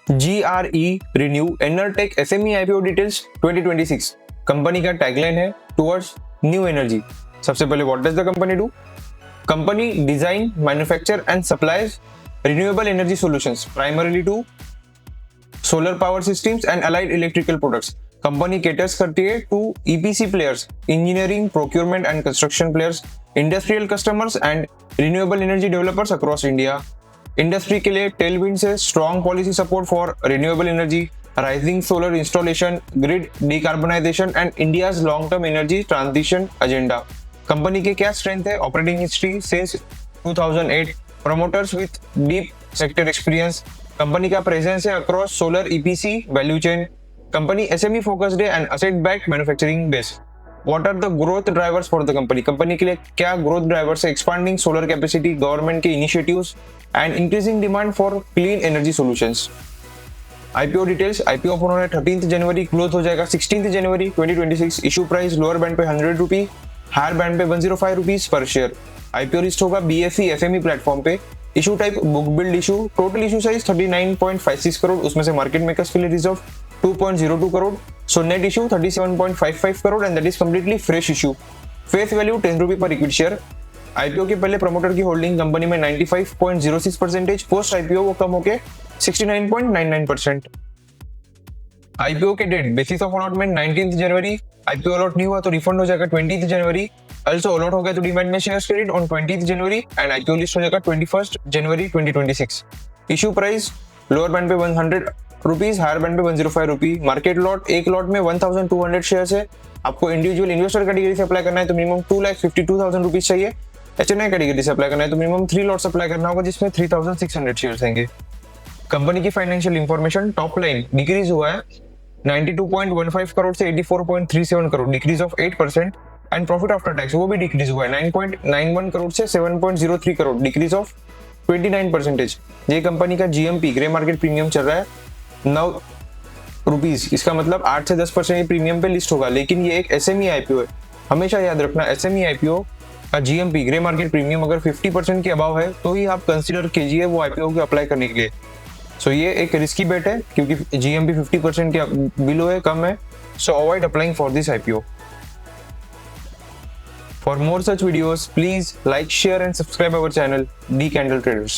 GRE Renew Enertech SME IPO details 2026। Company का tagline है towards new energy. सबसे पहले what does the company do? Company design, manufacture and supplies renewable energy solutions primarily to solar power systems and allied electrical products. Company caters करती है to EPC players, engineering, procurement and construction players, industrial customers and renewable energy developers across India. Industry के लिए tailwind से strong policy support for renewable energy, rising solar installation, grid decarbonisation and India's long term energy transition agenda. Company के क्या strength है? Operating history since 2008, promoters with deep sector experience. Company का presence है across solar EPC value chain. Company SME focused है and asset backed manufacturing base. What are the growth drivers for the company? Company के लिए क्या growth drivers है? Expanding solar capacity, government के initiatives and increasing demand for clean energy solutions. IPO details. IPO open हो रहा है 13 जनवरी, close हो जाएगा 16 जनवरी 2026। इशू प्राइस लोअर बैंड पे 100 रुपी, हायर बैंड पे 105 rupees per share. IPO list होगा BSE FME प्लेटफॉर्म पे। Issue type book build issue. Total issue size 39.56 crore, उसमें से मार्केट मेकर्स के लिए reserve 2.02 crore. So net issue 37.55 crore and that is completely fresh issue. Face value 10 रुपी पर equity share. IPO के पहले promoter की होल्डिंग कंपनी में 95.06%, पोस्ट IPO वो कम होके 69.99%। IPO के डेट बेसिस ऑफ अलॉटमेंट 19 जनवरी। IPO अलॉट नहीं हुआ तो रिफंड हो जाएगा 20 जनवरी। Also अलॉट हो गया तो डीमैट में share credit on 20 January and IPO list हो जाएगा 21 जनवरी 2026। इशू प्राइस लोअर बैंड पे 100 रुपीज, हायर बैंड पे 105 रुपी। मार्केट लॉट, एक लॉट में 1200 शेयर्स है। आपको इंडिविजुअल इन्वेस्टर कैटेगरी से अप्लाई करना है तो मिनिमम 2,52,000 रुपीज चाहिए। HNI कैटेगरी से अप्लाई करना है तो मिनिमम 3 लॉट्स अप्लाई करना होगा जिसमें 3,600 शेयर्स देंगे। कंपनी की financial information. Top line decrease हुआ है 92.15 करोड़ से 84.37 crore, decrease of 8%। And profit after tax वो भी डिक्रीज हुआ है 9.91 करोड़ से 7.03 करोड़, डिक्रीज ऑफ 29%। ये कंपनी का GMP ग्रे मार्केट प्रीमियम चल रहा है 9 रुपीज। इसका मतलब 8 से 10% प्रीमियम पे लिस्ट होगा, लेकिन ये एक SME IPO है। हमेशा याद रखना SME IPO का GMP ग्रे मार्केट प्रीमियम अगर 50% के अबाव है तो ही आप कंसीडर कीजिए वो IPO को अप्लाई करने के लिए। सो ये एक रिस्की बेट है क्योंकि GMP 50% के बिलो है, कम है। सो avoid applying for this IPO। For more such videos, please like, share and subscribe our channel, D Candle Traders.